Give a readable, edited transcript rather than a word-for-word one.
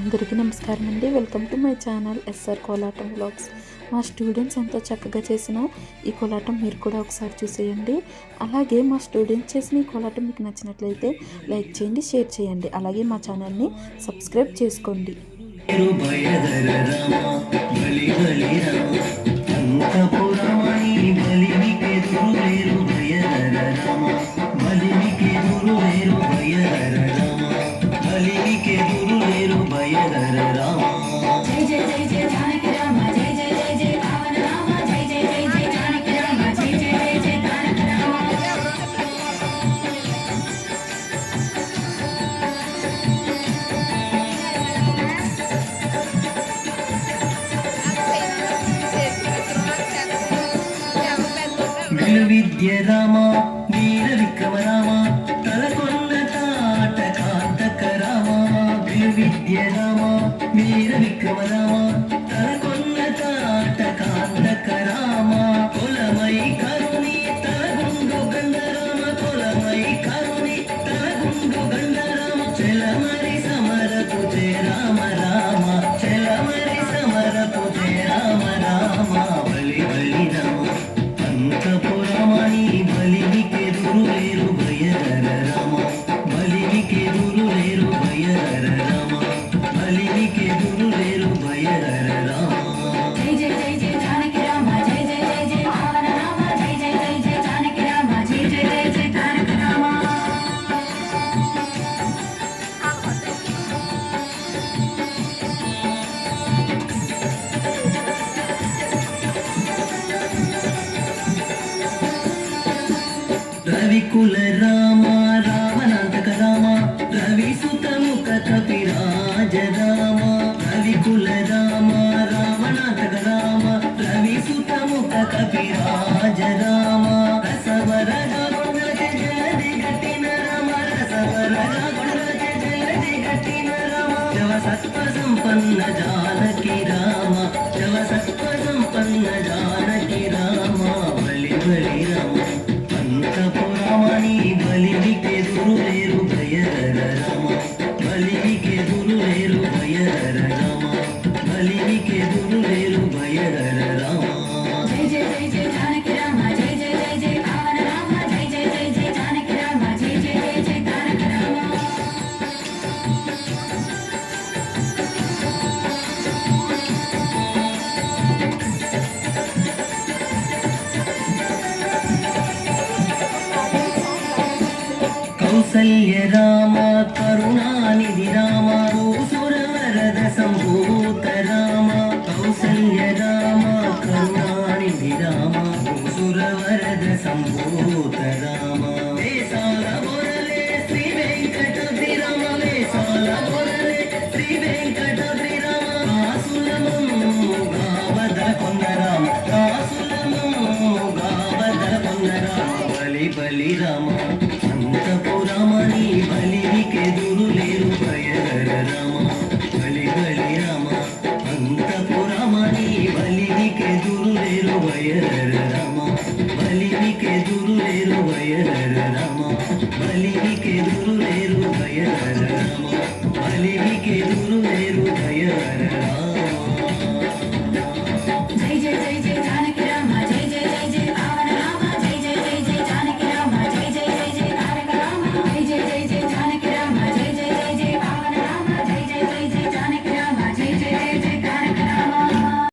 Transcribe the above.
అందరికీ నమస్కారం అండి. Welcome to my channel S R Kolatam vlogs. మా స్టూడెంట్స్ ఎంతో చక్కగా చేసిన ఈ కోలాటం మీరు కూడా ఒకసారి చూసేయండి. అలాగే మా స్టూడెంట్స్ చేసిన ఈ కోలాటం మీకు నచ్చినట్లయితే లైక్ చేయండి, షేర్ చేయండి. అలాగే మా ఛానల్ని సబ్స్క్రైబ్ చేసుకోండి. విద్య రామ వీర విక్రమ రామ తలకొండ తాట కాంతక రామ విద్య రామ వీర విక్రమ రామ తలకొండ తాట కాంతక రామ కులమై కరుణి తలగుండు గంధరామ కులమై కరుణి తలగుండు గంధరామ చెలమరి సమరపు జయ రామ రామ చెలమరి సమరపు జయ రామ రామ బలి బలి రామ రవికుల రామ రావణాంతక రామ రవి సుతముఖ కపిరాజ రామ రవికుల రామ రావణాంతక రామ రవి సుతముఖ కపిరాజ రామ రసవరగా కొండలకి జలది గట్టిన రామ రసవరగా కొండలకి జలది గట్టిన రామ శవ సత్వ సంపన్న జానకి రామ శవ సత్వ సంపన్న జానకి రామ బలి బలి రామ బలికి ఎదురు లేరు భయర రామ బలికి ఎదురు లేరు భయర రామ బలికి ఎదురు లేరు భయర రామ జై జై జై జై జానకి రామ జై జై జై జై భావన రామ జై జై జై జై జానకి రామ జై జై జై జై తారక రామ కౌసల్య రామ కరుణానిధి రామ భూసుర వరద సంభూ